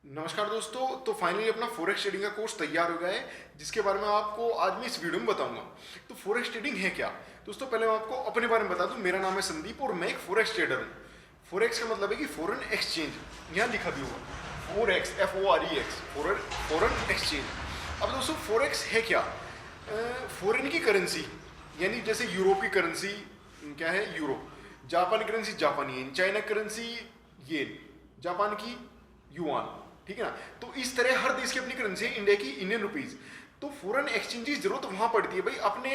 नमस्कार दोस्तों। तो फाइनली अपना फॉरेक्स ट्रेडिंग का कोर्स तैयार हो गया है, जिसके बारे में आपको आज मैं इस वीडियो में बताऊंगा। तो फॉरेक्स ट्रेडिंग है क्या दोस्तों, पहले मैं आपको अपने बारे में बता दूं। मेरा नाम है संदीप और मैं एक फॉरेक्स ट्रेडर हूं। फॉरेक्स का मतलब है कि फॉरेन एक्सचेंज, यहाँ लिखा भी होगा फॉरेक्स, FOREX, फॉरेन एक्सचेंज। अब दोस्तों फॉरेक्स है क्या? फॉरेन की करेंसी, यानी जैसे यूरोप की करेंसी क्या है, यूरो। जापान की करेंसी जापानी येन, चाइना की करेंसी येन, जापान की युआन, ठीक है ना। तो इस तरह हर देश की अपनी करेंसी है, इंडिया की इंडियन रुपीज। तो फॉरेन एक्सचेंज की जरूरत वहां पड़ती है भाई अपने।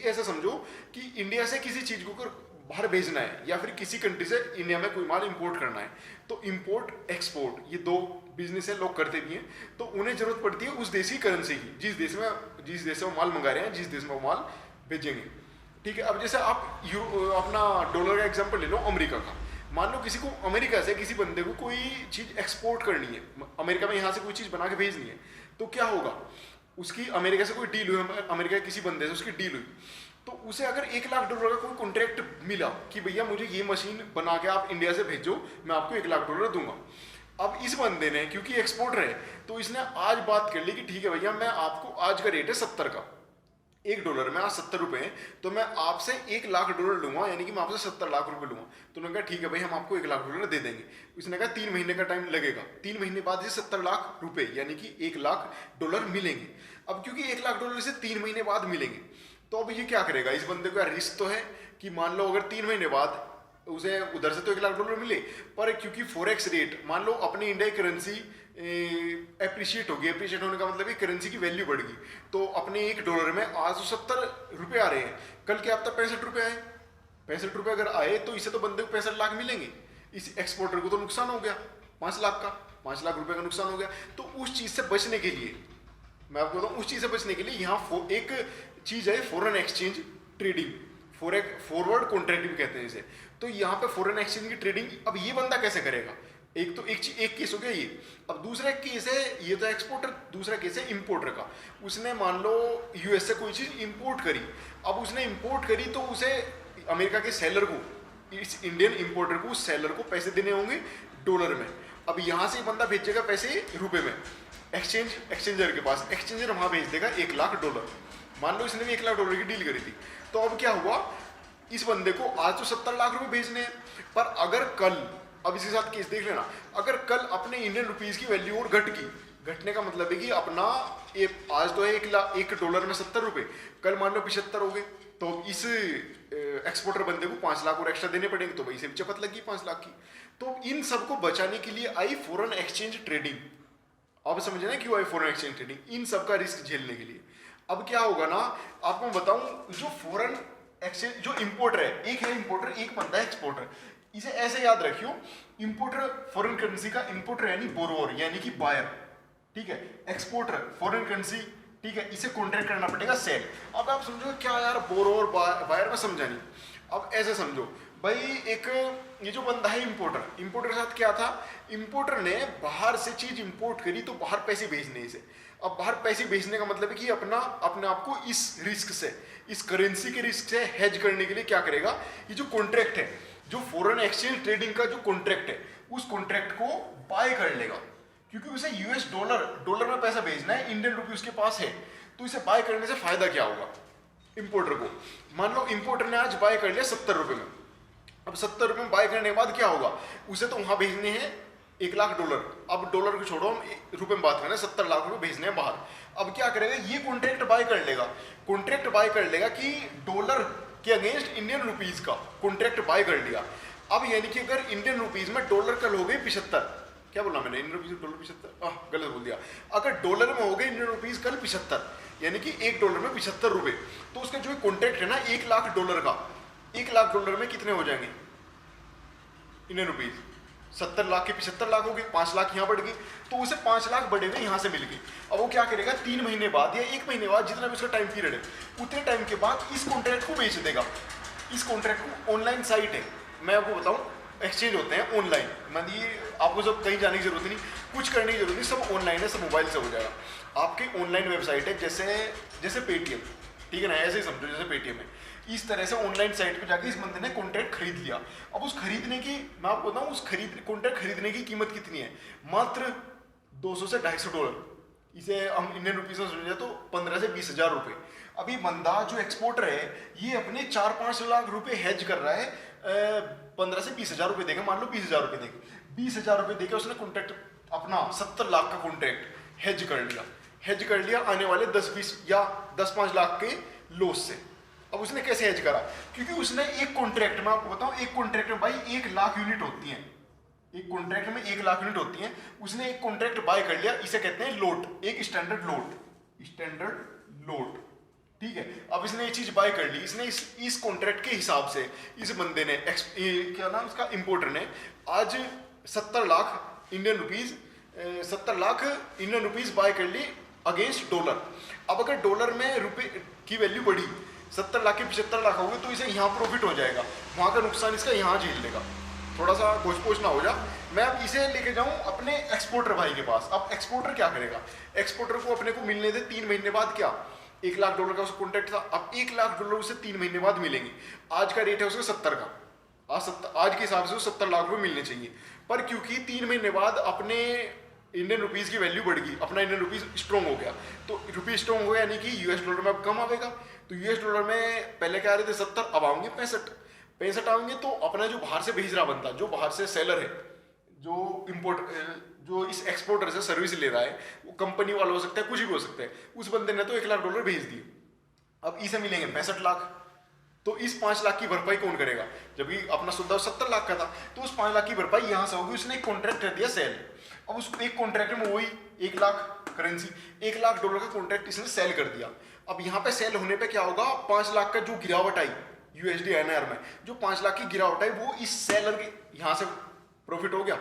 ऐसा समझो कि इंडिया से किसी चीज को अगर बाहर भेजना है या फिर किसी कंट्री से इंडिया में कोई माल इंपोर्ट करना है, तो इंपोर्ट एक्सपोर्ट ये दो बिजनेस है, लोग करते भी हैं। तो उन्हें जरूरत पड़ती है उस देश की करेंसी की, जिस देश से वो माल मंगा रहे हैं, जिस देश में वो माल भेजेंगे, ठीक है। अब जैसे आप अपना डॉलर का एग्जांपल ले लो, अमेरिका का। मान लो किसी को अमेरिका से किसी बंदे को कोई चीज एक्सपोर्ट करनी है, अमेरिका में यहाँ से कोई चीज बना के भेजनी है, तो क्या होगा, उसकी अमेरिका से कोई डील हुई, अमेरिका के किसी बंदे से उसकी डील हुई, तो उसे अगर $1 लाख का कोई कॉन्ट्रैक्ट मिला कि भैया मुझे ये मशीन बना के आप इंडिया से भेजो, मैं आपको $1 लाख दूंगा। अब इस बंदे ने क्योंकि एक्सपोर्टर है, तो इसने आज बात कर ली कि ठीक है भैया, मैं आपको आज का रेट है 70 का, $1 में आज 70 रुपए हैं, तो मैं आपसे $1 लाख लूंगा, यानी कि मैं आपसे 70 लाख रुपए लूंगा। तो उन्होंने कहा ठीक है भाई, हम आपको $1 लाख दे देंगे। उसने कहा 3 महीने का टाइम लगेगा, 3 महीने बाद ये 70 लाख रुपए यानी कि $1 लाख मिलेंगे। अब क्योंकि $1 लाख से 3 महीने बाद मिलेंगे, तो अब ये क्या करेगा, इस बंदे को रिस्क तो है कि मान लो अगर 3 महीने बाद उसे उधर से तो $1 लाख मिले, पर क्योंकि फॉरेक्स रेट, मान लो अपनी इंडिया की करेंसी एप्रिशिएट होगी, एप्रिशिएट होने का मतलब करेंसी की वैल्यू बढ़ गई, तो अपने $1 में आज तो 70 रुपए आ रहे हैं, कल क्या अब तक 65 रुपए आए, 65 रुपए अगर आए तो इसे तो बंदे को 65 लाख मिलेंगे। इस एक्सपोर्टर को तो नुकसान हो गया 5 लाख का, 5 लाख रुपए का नुकसान हो गया। तो उस चीज से बचने के लिए, मैं आपको बताऊं, उस चीज से बचने के लिए यहाँ एक चीज है foreign exchange trading, forward contract भी कहते हैं इसे। तो यहाँ पे फॉरेन एक्सचेंज की ट्रेडिंग अब ये बंदा कैसे करेगा? एक तो एक केस हो गया ये। अब दूसरा केस है, ये तो एक्सपोर्टर, दूसरा केस है इंपोर्टर का। उसने मान लो यूएस से कोई चीज इंपोर्ट करी, अब उसने इंपोर्ट करी तो उसे अमेरिका के सेलर को, इस इंडियन इंपोर्टर को, उस सेलर को पैसे देने होंगे डॉलर में। अब यहां से बंदा भेजेगा पैसे रुपए में एक्सचेंजर के पास, एक्सचेंजर वहां भेज देगा $1 लाख। मान लो इसने भी $1 लाख की डील करी थी, तो अब क्या हुआ, इस बंदे को आज तो 70 लाख रुपए भेजने हैं, पर अगर कल, अब इसके साथ केस देख लेना, अगर कल अपने इंडियन रुपीज की वैल्यू और घटने का मतलब है कि अपना आज तो है $1 में 70 रुपए, कल मान लो 75 हो गए, तो इस एक्सपोर्टर बंदे को 5 लाख और एक्स्ट्रा देने पड़ेंगे, तो भाई से चपत लगी 5 लाख की। तो इन सबको बचाने के लिए आई फॉरेन एक्सचेंज ट्रेडिंग। अब समझे ना क्यों आई फॉरेन एक्सचेंज ट्रेडिंग, इन सबका रिस्क झेलने के लिए। अब क्या होगा ना, आपको बताऊं, जो फॉरेन एक्सचेंज, जो इंपोर्टर है, एक है इंपोर्टर, एक बनता है एक्सपोर्टर। इसे ऐसे याद रखियो, इंपोर्टर फॉरेन करेंसी का, इंपोर्टर यानी बोरोवर यानी कि बायर, ठीक है। एक्सपोर्टर फॉरेन करेंसी, ठीक है, इसे कॉन्ट्रैक्ट करना पड़ेगा सेल। अब आप समझो क्या यार, बोरोवर बायर में समझा नहीं। अब ऐसे समझो भाई, एक ये जो बंदा है इंपोर्टर, इंपोर्टर के साथ क्या था, इंपोर्टर ने बाहर से चीज इंपोर्ट करी तो बाहर पैसे भेजने इसे। अब बाहर पैसे भेजने का मतलब है कि अपने आप को इस रिस्क से, इस करेंसी के रिस्क से हेज करने के लिए क्या करेगा, ये जो कॉन्ट्रैक्ट है, जो फॉरेन एक्सचेंज ट्रेडिंग का जो कॉन्ट्रैक्ट है, उस कॉन्ट्रैक्ट को बाय कर लेगा, क्योंकि उसे US डॉलर में पैसा भेजना है, इंडियन रुपी उसके पास है, तो इसे बाय करने से फायदा क्या होगा इंपोर्टर को। मान लो इंपोर्टर ने आज बाय कर लिया 70 रुपए में, अब 70 रुपए में बाय करने के बाद क्या होगा, उसे तो वहां भेजने हैं $1 लाख। अब डॉलर को छोड़ो, हम रुपए में बात करें, 70 लाख रुपए भेजने हैं बाहर। अब क्या करेगा, ये कॉन्ट्रैक्ट बाय कर लेगा, कॉन्ट्रैक्ट बाय कर लेगा कि डॉलर के अगेंस्ट इंडियन रुपीज का कॉन्ट्रैक्ट बाय कर लिया। अब यानी कि अगर इंडियन रुपीज में डॉलर कल हो गए 75, क्या बोला मैंने, इंडियन रुपीज डॉलर 75, गलत बोल दिया। अगर डॉलर में हो गए इंडियन रुपीज कल 75, यानी कि $1 में 75 रुपए, तो उसका जो कॉन्ट्रैक्ट है ना $1 लाख का, $1 लाख में कितने हो जाएंगे इंडियन रुपीज, 70 लाख के 75 लाख हो गए, 5 लाख यहाँ बढ़ गए, तो उसे 5 लाख बढ़े हुए यहाँ से मिल गए। अब वो क्या करेगा, 3 महीने बाद या 1 महीने बाद, जितना भी उसका टाइम पीरियड है, उतने टाइम के बाद इस कॉन्ट्रैक्ट को बेच देगा। इस कॉन्ट्रैक्ट को, ऑनलाइन साइट है, मैं आपको बताऊं, एक्सचेंज होते हैं ऑनलाइन, मतलब आपको सब कहीं जाने की जरूरत नहीं, कुछ करने की जरूरत नहीं, सब ऑनलाइन है, सब मोबाइल से हो जाएगा। आपकी ऑनलाइन वेबसाइट है, जैसे पेटीएम, ठीक है ना, ऐसे ही समझो जैसे पेटीएम है। इस तरह से ऑनलाइन साइट पे जाके इस बंदे ने कॉन्ट्रैक्ट खरीद लिया। अब उस खरीदने की, मैं आपको बताऊं, उस कॉन्ट्रैक्ट खरीदने की कीमत कितनी है, मात्र 200 से $250, इसे हम इंडियन रुपीज में समझे तो 15 से 20 हजार रुपए। अभी बंदा जो एक्सपोर्टर है ये अपने 4-5 लाख रुपए हेज कर रहा है, 15 से 20 हजार रुपए देगा, मान लो 20 हजार रुपए देगा, 20 हजार रुपए देके उसने कॉन्ट्रैक्ट अपना 70 लाख का कॉन्ट्रैक्ट हेज कर लिया आने वाले 10-20 या 10-5 लाख के लॉस से। अब उसने कैसे हेज करा? क्योंकि उसने एक कॉन्ट्रैक्ट में, आपको बताऊं, एक कॉन्ट्रैक्ट में भाई 1 लाख यूनिट होती है, एक कॉन्ट्रैक्ट में 1 लाख यूनिट होती है। उसने एक कॉन्ट्रैक्ट बाय कर लिया, इसे कहते हैं लोट, एक स्टैंडर्ड लोट, ठीक है। अब इसने ये चीज बाय कर ली, इसने इस कॉन्ट्रैक्ट के हिसाब से इस बंदे ने क्या नाम इसका, इंपोर्टर ने आज 70 लाख इंडियन रुपीज बाय कर ली अगेंस्ट डॉलर। अब अगर डॉलर में रुपए की वैल्यू बढ़ी, 70 लाख के 75 लाख हो गए, तो इसे यहाँ प्रॉफिट हो जाएगा, वहां का नुकसान इसका यहाँ झेल लेगा। थोड़ा सा गोश ना हो जा। मैं अब इसे लेके जाऊं अपने एक्सपोर्टर भाई के पास। अब एक्सपोर्टर क्या करेगा? एक्सपोर्टर को अपने को मिलने दे 3 महीने बाद, क्या $1 लाख का उसका कॉन्ट्रैक्ट था, अब $1 लाख उसे 3 महीने बाद मिलेंगे। आज का रेट है उसका 70 का, आज के हिसाब से 70 लाख रुपए मिलने चाहिए, पर क्योंकि 3 महीने बाद अपने इंडियन रुपीज की वैल्यू बढ़ गई, अपना इंडियन रुपीज स्ट्रॉन्ग हो गया, तो रुपीज स्ट्रॉन्ग हो गया यानी कि यूएस डॉलर में अब कम आएगा। तो यूएस डॉलर में पहले क्या आ रहे थे 70, अब आएंगे 65 आएंगे। तो अपना जो बाहर से भेज रहा बंदा, जो बाहर से सेलर है, जो इस एक्सपोर्टर से सर्विस ले रहा है, वो कंपनी वाला हो सकता है, कुछ भी हो सकता है, उस बंदे ने तो $1 लाख भेज दिए। अब इसे मिलेंगे 65 लाख। तो इस 5 लाख की भरपाई कौन करेगा? जबकि अपना सौदा 70 लाख का था, तो उस 5 लाख की भरपाई यहां से होगी। उसने एक कॉन्ट्रैक्ट कर दिया सेल, अब उस एक कॉन्ट्रैक्ट में वही 1 लाख करेंसी, $1 लाख का कॉन्ट्रैक्ट इसने सेल कर दिया। अब यहाँ पे सेल होने पे क्या होगा? 5 लाख का जो गिरावट आई यूएसडी INR में, जो 5 लाख की गिरावट आई, वो इस सेलर के यहाँ से प्रॉफिट हो गया।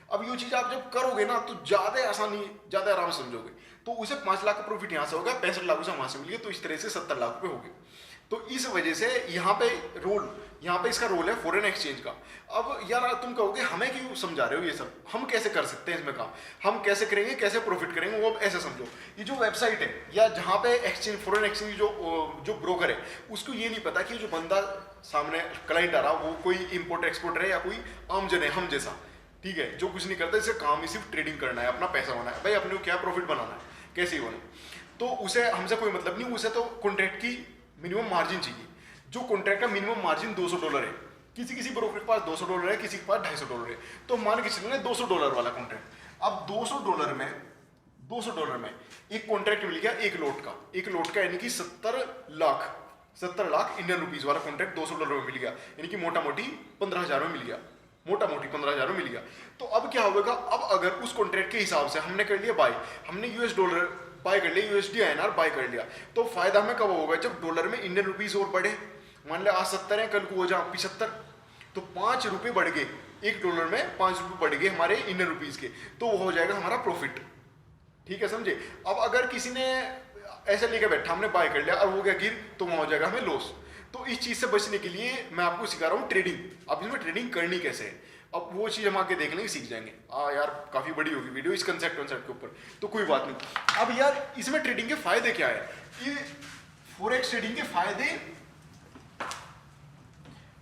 अब ये चीज आप जब करोगे ना तो ज्यादा आराम समझोगे। तो उसे 5 लाख का प्रॉफिट यहाँ से होगा, 65 लाख उसे वहां से मिल गया, तो इस तरह से 70 लाख रुपए हो गए। तो इस वजह से यहाँ पे इसका रोल है फॉरेन एक्सचेंज का। अब यार तुम कहोगे हमें क्यों समझा रहे हो ये सब, हम कैसे कर सकते हैं इसमें काम, हम कैसे करेंगे, कैसे प्रॉफिट करेंगे, वो अब ऐसे समझो। ये जो वेबसाइट है या जहाँ पे एक्सचेंज, फॉरेन एक्सचेंज जो ब्रोकर है, उसको ये नहीं पता कि जो बंदा सामने क्लाइंट आ रहा वो कोई इम्पोर्ट एक्सपोर्टर है या कोई आम जन है हम जैसा, ठीक है, जो कुछ नहीं करता, इसे काम ही सिर्फ ट्रेडिंग करना है, अपना पैसा होना है, भाई अपने को क्या प्रॉफिट बनाना है, कैसे ही होना। तो उसे हमसे कोई मतलब नहीं, उसे तो कॉन्ट्रैक्ट की मिनिमम मार्जिन चाहिए। जो कॉन्ट्रैक्ट का मिनिमम मार्जिन $200 है, किसी ब्रोकर के पास $200 है, किसी के पास $250 है, तो मान के चलिए $200 वाला कॉन्ट्रैक्ट। अब $200 में एक कॉन्ट्रैक्ट मिल गया एक लोट का यानी कि 70 लाख इंडियन रुपीज वाला कॉन्ट्रैक्ट $200 में मिल गया, यानी कि मोटा मोटी 15,000 में मिल गया, तो अब क्या होगा? अब अगर उस कॉन्ट्रैक्ट के हिसाब से हमने कर लिया बाय, हमने यूएस डॉलर बाय कर लिया, यूएसडी INR बाय कर लिया, तो फायदा हमें कब होगा? जब डॉलर में इंडियन रुपीज और बढ़े, मान लिया आज 70 है, कल को हो जाए 75, तो $5 बढ़ गए, $1 में $5 बढ़ गए हमारे इंडियन रुपीज के, तो वो हो जाएगा हमारा प्रॉफिट। ठीक है, समझे? अब अगर किसी ने ऐसे लेके बैठा, हमने बाय कर लिया और वो क्या गिर, तो वहां हो जाएगा हमें लॉस। तो इस चीज से बचने के लिए मैं आपको सिखा रहा हूँ ट्रेडिंग। अब इसमें ट्रेडिंग करनी कैसे है, अब वो चीज हम आगे देख लेंगे, सीख जाएंगे। यार काफी बड़ी होगी वीडियो इस कंसेप्ट के ऊपर, तो कोई बात नहीं। अब यार इसमें ट्रेडिंग के फायदे क्या है? ये फॉरेक्स ट्रेडिंग के फायदे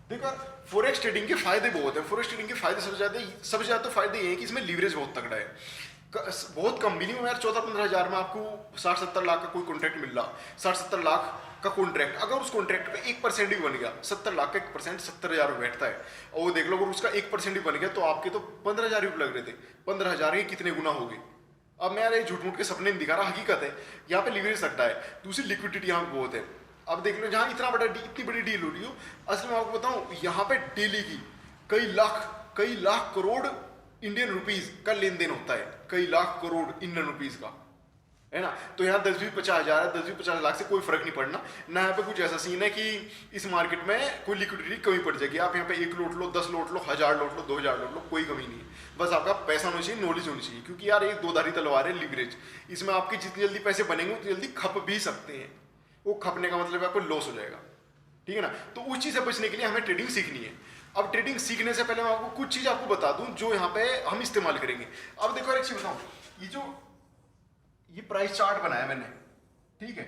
देखो, फॉरेक्स ट्रेडिंग के फायदे बहुत है। फॉरेक्स ट्रेडिंग के फायदे सबसे ज्यादा तो फायदे ये है कि इसमें लीवरेज बहुत तगड़ा है, बहुत कम, मिनिमम यार 14-15 हजार में आपको 60-70 लाख का कोई कॉन्ट्रैक्ट मिल रहा, 60-70 लाख का कॉन्ट्रैक्ट। अगर उस कॉन्ट्रैक्ट पे 1% भी बन गया, 70 लाख का 1% 70,000 में बैठता है, और वो देख लो अगर उसका 1% भी बन गया तो आपके तो 15,000 रुपये लग रहे थे, 15,000 के कितने गुना हो गए। अब मैं यार ये झूठ मूठ के सपने नहीं दिखा रहा, हकीकत है, यहाँ पे लीवरेज सकता है। दूसरी लिक्विडिटी यहाँ पे बहुत है। अब देख लो जहाँ इतनी बड़ी डील हो रही हो, असल में आपको बताऊँ यहाँ पे डेली की कई लाख करोड़ इंडियन रुपीज का लेन देन होता है, कई लाख करोड़ इंडियन रुपीज का, है ना। तो यहाँ 10-20-50 हजार है, 10-20-50 लाख से कोई फर्क नहीं पड़ना ना। यहाँ पे कुछ ऐसा सीन है कि इस मार्केट में कोई लिक्विडिटी कमी पड़ जाएगी। आप यहाँ पे 1 लोट लो, 10 लोट लो, 1000 लोट लो, 2000 लोट लो, कोई कमी नहीं है। बस आपका पैसा होना चाहिए, नॉलेज होनी चाहिए, क्योंकि यार एक दो-धारी तलवार है लीवरेज। इसमें आपके जितनी जल्दी पैसे बनेंगे उतनी जल्दी खप भी सकते हैं। वो खपने का मतलब आपको लॉस हो जाएगा, ठीक है ना। तो उस चीज से बचने के लिए हमें ट्रेडिंग सीखनी है। अब ट्रेडिंग सीखने से पहले मैं आपको कुछ चीज आपको बता दूं जो यहाँ पे हम इस्तेमाल करेंगे। अब देखो एक चीज बताऊं, ये प्राइस चार्ट बनाया मैंने, ठीक है।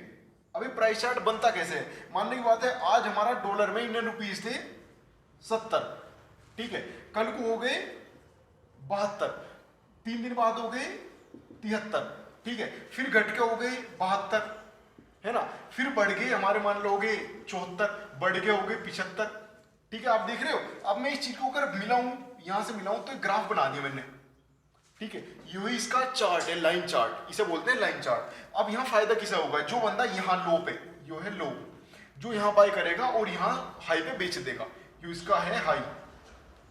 अभी प्राइस चार्ट बनता कैसे है? मानने की बात है आज हमारा डॉलर में इंडियन रुपीज थे 70, ठीक है, कल को हो गए 72, 3 दिन बाद हो गए 73, ठीक है, फिर घट के हो गए 72, है ना, फिर बढ़ गए हमारे मान लो हो गए 74, बढ़ गए हो गए 75, ठीक है। आप देख रहे हो, अब मैं इस चीज को अगर मिलाऊं, यहां से मिलाऊं तो एक ग्राफ बना दिया मैंने, ठीक है, यही इसका चार्ट है, लाइन चार्ट इसे बोलते हैं, लाइन चार्ट। अब यहाँ फायदा किसा होगा, जो बंदा यहाँ लो पे, यो है लो, जो यहाँ बाय करेगा और यहाँ हाई पे बेच देगा, यो इसका है हाई,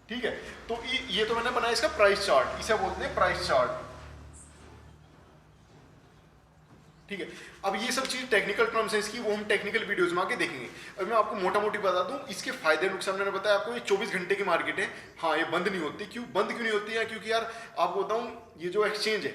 ठीक है। तो ये तो मैंने बनाया इसका प्राइस चार्ट, इसे बोलते हैं प्राइस चार्ट, ठीक है। अब ये सब चीज टेक्निकल टर्म्स है इसकी, वो हम टेक्निकल वीडियोस में आके देखेंगे। अब मैं आपको मोटा मोटी बता दूं इसके फायदे नुकसान। मैंने बताया आपको ये 24 घंटे की मार्केट है, हाँ ये बंद नहीं होती। क्यों बंद क्यों नहीं होती है? क्योंकि यार आपको बताऊं, ये जो एक्सचेंज है,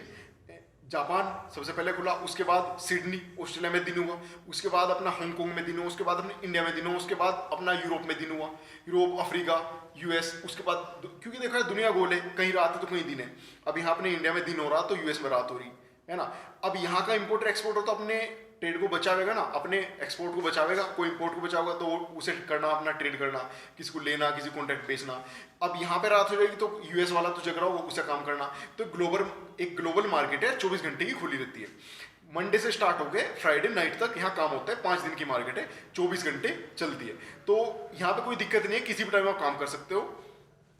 जापान सबसे पहले खुला, उसके बाद सिडनी ऑस्ट्रेलिया में दिन हुआ, उसके बाद अपना हांगकांग में दिन हुआ, उसके बाद अपने इंडिया में दिन हुआ, उसके बाद अपना यूरोप में दिन हुआ, यूरोप, अफ्रीका, यूएस, उसके बाद क्योंकि देखो है दुनिया गोल है, कहीं रात है तो कहीं दिन है। अब यहाँ अपने इंडिया में दिन हो रहा तो यूएस में रात हो रही है ना। अब यहाँ का इंपोर्टर एक्सपोर्टर तो अपने ट्रेड को बचावेगा ना, अपने एक्सपोर्ट को बचावेगा, कोई इंपोर्ट को बचावेगा तो उसे करना, अपना ट्रेड करना, किसी को लेना, किसी कॉन्ट्रैक्ट बेचना। अब यहाँ पे रात हो जाएगी तो यूएस वाला तो जग रहा हो, उसे काम करना। तो एक ग्लोबल मार्केट है, 24 घंटे की खुली रहती है। मंडे से स्टार्ट हो गए फ्राइडे नाइट तक यहाँ काम होता है, 5 दिन की मार्केट है, 24 घंटे चलती है। तो यहाँ पे कोई दिक्कत नहीं है, किसी भी टाइम आप काम कर सकते हो।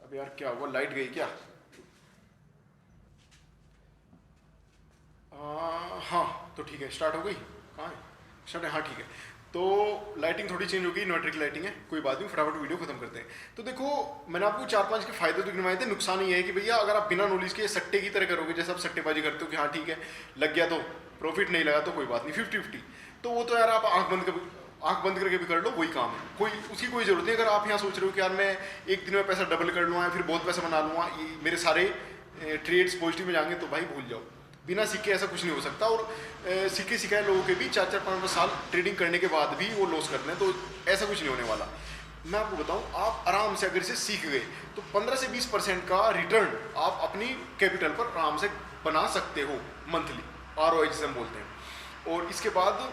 अब यार क्या हुआ, लाइट गई क्या? हाँ तो ठीक है, स्टार्ट हो गई, कहाँ है स्टार्ट है, हाँ ठीक है। तो लाइटिंग थोड़ी चेंज हो गई, इन्वर्टर की लाइटिंग है, कोई बात नहीं, फटाफट वीडियो खत्म करते हैं। तो देखो मैंने आपको 4-5 के फायदे तो गिनवाए थे। नुकसान ये है कि भैया अगर आप बिना नॉलेज के सट्टे की तरह करोगे, जैसे आप सट्टेबाजी करते हो कि हाँ ठीक है लग गया तो प्रॉफिट, नहीं लगा तो कोई बात नहीं, 50-50, तो वो तो यार आप आंख बंद करके भी कर लो, वही काम है, कोई उसकी कोई जरूरत नहीं। अगर आप यहाँ सोच रहे हो कि यार मैं एक दिन में पैसा डबल कर लूँगा, फिर बहुत पैसा बना लूँगा, मेरे सारे ट्रेड्स पॉजिटिव में जाएंगे, तो भाई भूल जाओ, बिना सीखे ऐसा कुछ नहीं हो सकता। और सीखे सिखाए लोगों के भी 4-4, 5-5 साल ट्रेडिंग करने के बाद भी वो लॉस करते हैं, तो ऐसा कुछ नहीं होने वाला। मैं आपको बताऊं, आप आराम से अगर इसे सीख गए तो 15 से 20% का रिटर्न आप अपनी कैपिटल पर आराम से बना सकते हो मंथली, ROI जिसे हम बोलते हैं। और इसके बाद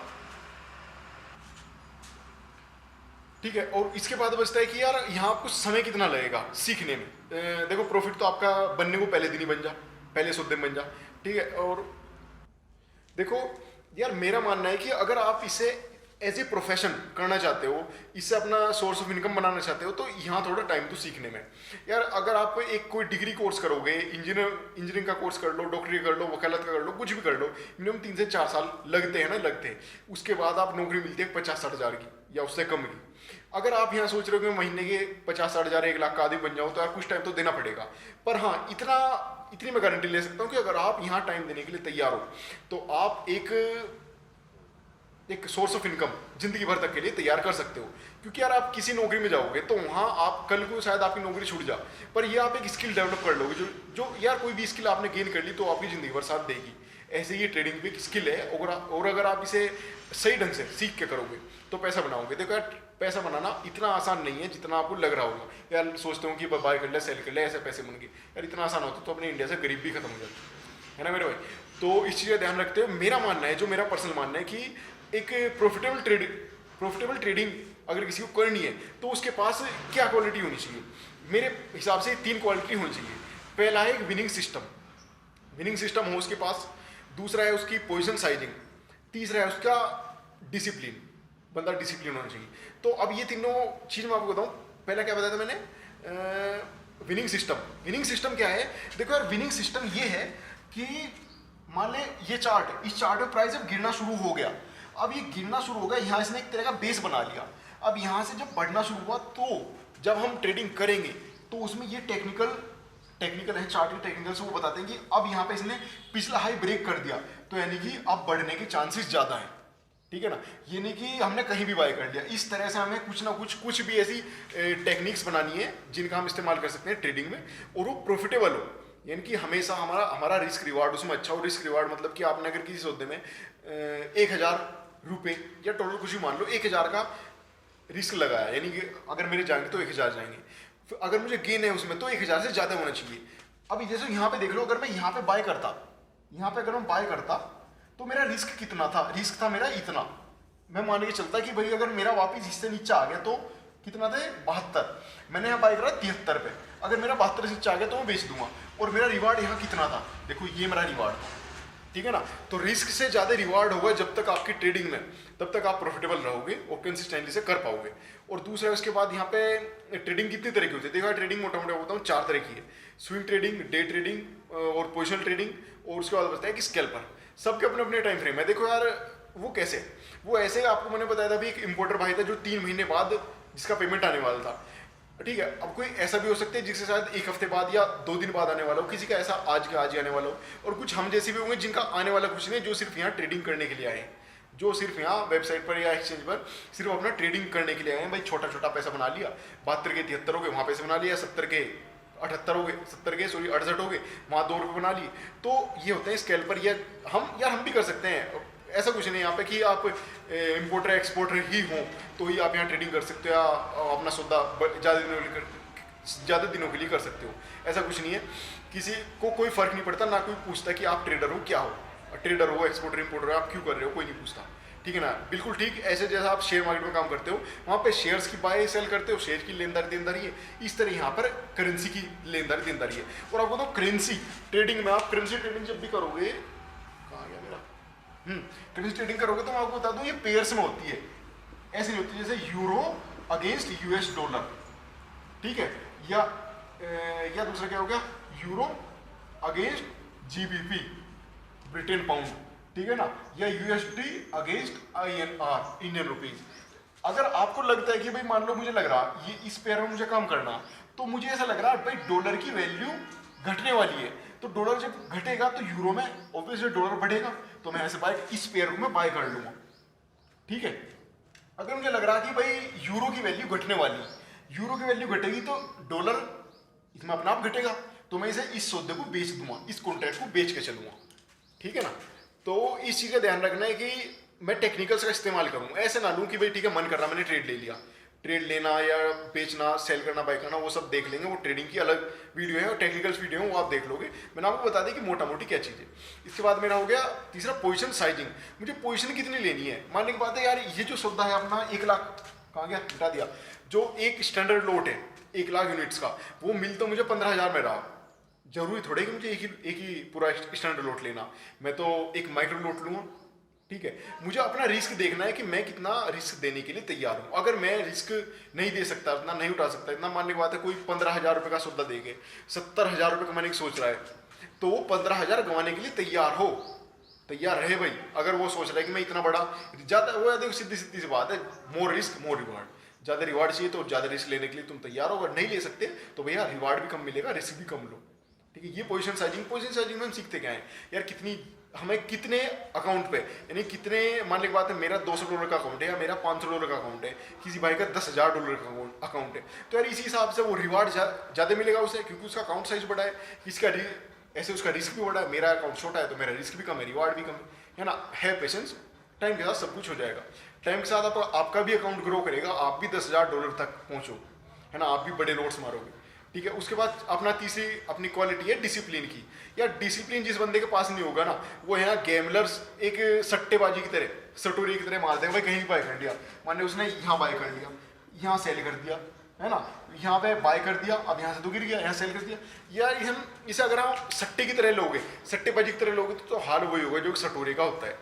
ठीक है, और इसके बाद बचता है कि यार यहाँ आपको समय कितना लगेगा सीखने में। देखो प्रॉफिट तो आपका बनने को पहले दिन ही बन जा, पहले सौदे में बन जा, ठीक है। और देखो यार मेरा मानना है कि अगर आप इसे एज ए प्रोफेशन करना चाहते हो, इससे अपना सोर्स ऑफ इनकम बनाना चाहते हो, तो यहाँ थोड़ा टाइम तो सीखने में। यार अगर आप एक कोई डिग्री कोर्स करोगे, इंजीनियरिंग का कोर्स कर लो, डॉक्टरी कर लो, वकालत का कर लो, कुछ भी कर लो, मिनिमम 3 से 4 साल लगते हैं ना, लगते हैं। उसके बाद आप नौकरी मिलती है 50-60 हज़ार की या उससे कम की। अगर आप यहाँ सोच रहे हो कि महीने के 50-60 हज़ार 1 लाख का आदमी बन जाओ, तो यार कुछ टाइम तो देना पड़ेगा। पर हाँ इतनी मैं गारंटी ले सकता हूँ कि अगर आप यहाँ टाइम देने के लिए तैयार हो, तो आप एक सोर्स ऑफ इनकम जिंदगी भर तक के लिए तैयार कर सकते हो। क्योंकि यार आप किसी नौकरी में जाओगे तो वहाँ आप कल को शायद आपकी नौकरी छूट जा, पर ये आप एक स्किल डेवलप कर लोगे, जो यार कोई भी स्किल आपने गेन कर ली तो आपकी जिंदगी भर साथ देगी। ऐसे ही ट्रेडिंग भी एक स्किल है, और अगर आप इसे सही ढंग से सीख के करोगे तो पैसा बनाओगे। देखो यार पैसा बनाना इतना आसान नहीं है जितना आपको लग रहा होगा। यार सोचते हो कि बाय कर ले, सेल कर ले, ऐसे पैसे बन गए। यार इतना आसान होता तो अपने इंडिया से गरीब भी खत्म हो जाती है ना मेरे भाई। तो इस चीज़ का ध्यान रखते हुए मेरा मानना है, जो मेरा पर्सनल मानना है, कि एक प्रॉफिटेबल ट्रेडिंग अगर किसी को करनी है तो उसके पास क्या क्वालिटी होनी चाहिए? मेरे हिसाब से 3 क्वालिटी होनी चाहिए। पहला है एक विनिंग सिस्टम हो उसके पास, दूसरा है उसकी पोजीशन साइजिंग, तीसरा है उसका डिसिप्लिन, बंदा डिसिप्लिन होना चाहिए। तो अब ये तीनों चीज़ मैं आपको बताऊं। पहला क्या बताया था मैंने? विनिंग सिस्टम क्या है? देखो यार विनिंग सिस्टम ये है कि मान ले ये चार्ट, इस चार्ट में प्राइस अब गिरना शुरू हो गया। अब ये गिरना शुरू हो गया, यहाँ इसने एक तरह का बेस बना लिया। अब यहाँ से जब बढ़ना शुरू हुआ, तो जब हम ट्रेडिंग करेंगे तो उसमें ये टेक्निकल है, चार्ट के टेक्निकल से वो बताते हैं कि अब यहाँ पे इसने पिछला हाई ब्रेक कर दिया, तो यानी कि अब बढ़ने के चांसेस ज़्यादा हैं, ठीक है ना। ये नहीं कि हमने कहीं भी बाय कर लिया। इस तरह से हमें कुछ भी ऐसी टेक्निक्स बनानी है जिनका हम इस्तेमाल कर सकते हैं ट्रेडिंग में, और वो प्रॉफिटेबल हो, यानी कि हमेशा हमारा रिस्क रिवार्ड उसमें अच्छा हो। रिस्क रिवार्ड मतलब कि आपने अगर किसी सौदे में 1,000 रुपये या टोटल कुछ भी मान लो 1,000 का रिस्क लगाया, यानी कि अगर मेरे जाएंगे तो 1,000 जाएंगे, अगर मुझे गेन है उसमें तो 1,000 से ज़्यादा होना चाहिए। अभी जैसे यहाँ पे देख लो, अगर मैं यहाँ पे बाय करता, अगर मैं बाय करता तो मेरा रिस्क कितना था? रिस्क था मेरा इतना। मैं मान के चलता कि भाई अगर मेरा वापस इससे नीचे आ गया तो कितना थे? 72। मैंने यहाँ बाय करा 73 पे, अगर मेरा 72 से नीचे आ गया तो मैं बेच दूंगा। और मेरा रिवार्ड यहाँ कितना था? देखो ये मेरा रिवार्ड था, ठीक है ना। तो रिस्क से ज़्यादा रिवार्ड होगा जब तक आपकी ट्रेडिंग में, तब तक आप प्रॉफिटेबल रहोगे और कंसिस्टेंटली से कर पाओगे। और दूसरा उसके बाद यहाँ पे ट्रेडिंग कितनी तरह की होती है, देखो ट्रेडिंग मोटा मोटा होता हूँ 4 तरह की है, स्विंग ट्रेडिंग, डे ट्रेडिंग और पोजिशनल ट्रेडिंग, और उसके बाद बचता है कि स्कैल्पर। सबके अपने अपने टाइम फ्रेम है। देखो यार वो कैसे, वो ऐसे आपको मैंने बताया था अभी, एक इंपोर्टर भाई था जो 3 महीने बाद जिसका पेमेंट आने वाला था, ठीक है। अब कोई ऐसा भी हो सकता है जिससे शायद 1 हफ्ते बाद या 2 दिन बाद आने वाला हो, किसी का ऐसा आज का आज ही आने वाला हो, और कुछ हम जैसे भी होंगे जिनका आने वाला कुछ नहीं, जो सिर्फ यहाँ ट्रेडिंग करने के लिए आए हैं, जो सिर्फ यहाँ वेबसाइट पर या एक्सचेंज पर सिर्फ अपना ट्रेडिंग करने के लिए आए हैं। भाई छोटा छोटा पैसा बना लिया, 72 के 73 हो गए वहाँ पैसे बना लिया, 70 के 78 हो गए, 70 के 68 हो गए वहाँ 2 रुपये बना लिए। तो ये होते हैं स्कैल्पर। या हम भी कर सकते हैं, ऐसा कुछ नहीं यहाँ पे कि आप इम्पोर्टर एक्सपोर्टर ही हों तो ही आप यहाँ ट्रेडिंग कर सकते हो या अपना सौदा ज़्यादा दिनों के लिए कर सकते हो, ऐसा कुछ नहीं है। किसी को कोई फर्क नहीं पड़ता, ना कोई पूछता कि आप ट्रेडर हो क्या हो, ट्रेडर हो एक्सपोर्टर इंपोर्टर हो, आप क्यों कर रहे हो, कोई नहीं पूछता, ठीक है ना। बिल्कुल ठीक ऐसे जैसा आप शेयर मार्केट में काम करते हो, वहाँ पे शेयर्स की बाय सेल करते हो, शेयर की लेनदारी देनदारी है, इस तरह यहाँ पर करेंसी की लेनदारी देनदारी है। और आपको तो करेंसी ट्रेडिंग में, आप करेंसी ट्रेडिंग जब भी करोगे, कहाँ गया मेरा, करेंसी ट्रेडिंग करोगे तो मैं आपको बता दूं ये पेयर्स में होती है, ऐसे नहीं होती जैसे यूरो अगेंस्ट यूएस डॉलर, ठीक है, या दूसरा क्या हो गया, euro against GBP Britain pound, ठीक है ना, या USD against INR Indian rupees. अगर आपको लगता है कि भाई मान लो मुझे लग रहा ये इस पेयर में मुझे काम करना, तो मुझे ऐसा लग रहा है भाई डॉलर की वैल्यू घटने वाली है, तो डॉलर जब घटेगा तो यूरो में ऑब्वियसली डॉलर बढ़ेगा, तो मैं ऐसे बाय इस पेयर को मैं बाय कर लूंगा, ठीक है। अगर मुझे लग रहा कि भाई यूरो की वैल्यू घटने वाली, यूरो की वैल्यू घटेगी तो डॉलर इसमें अपना आप घटेगा, तो मैं इसे इस सौदे को बेच दूंगा, इस कॉन्ट्रैक्ट को बेच के चलूंगा, ठीक है ना। तो इस चीज़ का ध्यान रखना है कि मैं टेक्निकल्स का इस्तेमाल करूँ, ऐसे ना लूँ कि भाई ठीक है मन कर रहा मैंने ट्रेड ले लिया, ट्रेड लेना या बेचना, सेल करना, बाय करना, वो सब देख लेंगे, वो ट्रेडिंग की अलग वीडियो है और टेक्निकल्स वीडियो है वो आप देख लोगे। मैंने आपको बता दी कि मोटा मोटी क्या चीज़ है। इसके बाद मेरा हो गया तीसरा पोजीशन साइजिंग, मुझे पोजीशन कितनी लेनी है। मानने की बात है यार ये जो सौदा है अपना 1 लाख, कहाँ गया, हटा दिया, जो एक स्टैंडर्ड लोट है 1 लाख यूनिट्स का, वो मिल तो मुझे 15,000 में रहा, जरूरी थोड़े कि मुझे एक ही पूरा स्टैंडर्ड लोट लेना, मैं तो एक माइक्रो लोट लूँगा, ठीक है। मुझे अपना रिस्क देखना है कि मैं कितना रिस्क देने के लिए तैयार हूँ। अगर मैं रिस्क नहीं दे सकता, इतना नहीं उठा सकता, इतना मानने की बात है कोई 15,000 रुपये का सौदा देके 70,000 रुपये कमाने की सोच रहा है, तो वो 15,000 गंवाने के लिए तैयार रहे भाई। अगर वो सोच रहा है कि मैं इतना बड़ा ज़्यादा, वो देखो सीधी सी बात है, मोर रिस्क मोर रिवार्ड, ज़्यादा रिवार्ड चाहिए तो ज़्यादा रिस्क लेने के लिए तुम तैयार हो, अगर नहीं ले सकते तो भैया रिवार्ड भी कम मिलेगा, रिस्क भी कम लो, ठीक है। ये पोजीशन साइजिंग में हम सीखते क्या है यार, हमें कितने अकाउंट पे, यानी कितने, मान ली बात है मेरा $200 का अकाउंट है या मेरा $500 का अकाउंट है, किसी भाई का $10,000 का अकाउंट है, तो यार इसी हिसाब से वो रिवार्ड ज़्यादा मिलेगा उसे, क्योंकि उसका अकाउंट साइज बड़ा है, किसका ऐसे उसका रिस्क भी बड़ा है, मेरा अकाउंट छोटा है तो मेरा रिस्क भी कम है, रिवार्ड भी कम है ना। है पेशेंस, टाइम के साथ सब कुछ हो जाएगा, टाइम के साथ आपका भी अकाउंट ग्रो करेगा, आप भी $10,000 तक पहुँचो, है ना, आप भी बड़े नोट्स मारोगे, ठीक है। उसके बाद अपना तीसरी अपनी क्वालिटी है डिसिप्लिन की। यार डिसिप्लिन जिस बंदे के पास नहीं होगा ना, वो है ना गैमलर्स, एक सट्टेबाजी की तरह, सटोरी की तरह मारते हैं, भाई कहीं बाय कर लिया, मान लो उसने यहाँ बाय कर लिया, यहाँ सेल कर दिया, है ना, यहाँ पे बाय कर दिया, अब यहाँ से तो गिर गया, यहाँ सेल कर दिया। यार हम इसे अगर हम सट्टे की तरह लोगे, सट्टेबाजी की तरह लोगे तो हाल वही होगा जो सटोरी का होता है,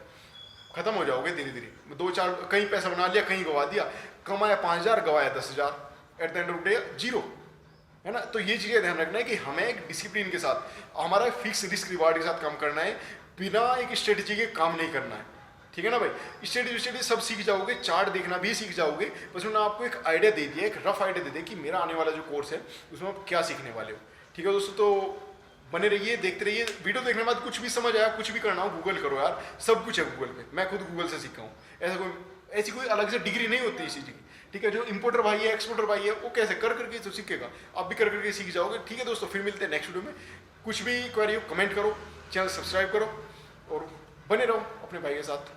खत्म हो जाओगे धीरे धीरे। 2-4 कहीं पैसा बना लिया, कहीं गवा दिया, कमाया 5,000 गवाया 10,000, at the end of day zero, है ना। तो ये चीज़ें ध्यान रखना है कि हमें एक डिसिप्लिन के साथ, हमारा फिक्स रिस्क रिवार्ड के साथ काम करना है, बिना एक स्ट्रेटेजी के काम नहीं करना है, ठीक है ना भाई। स्ट्रेटेजी सब सीख जाओगे, चार्ट देखना भी सीख जाओगे, बस मैंने आपको एक आइडिया दे दिया, एक रफ आइडिया दे दिया कि मेरा आने वाला जो कोर्स है उसमें आप क्या सीखने वाले हो, ठीक है दोस्तों। तो बने रहिए, देखते रहिए, वीडियो देखने के बाद कुछ भी समझ आया, कुछ भी करना हो गूगल करो यार, सब कुछ है गूगल पे, मैं खुद गूगल से सीखा हूँ, ऐसी कोई अलग से डिग्री नहीं होती इसी चीज़ की, ठीक है। जो इंपोर्टर भाई है, एक्सपोर्टर भाई है, वो कैसे कर करके तो सीखेगा, आप भी कर करके सीख जाओगे, ठीक है दोस्तों। फिर मिलते हैं नेक्स्ट वीडियो में, कुछ भी क्वेरी हो कमेंट करो, चैनल सब्सक्राइब करो और बने रहो अपने भाई के साथ।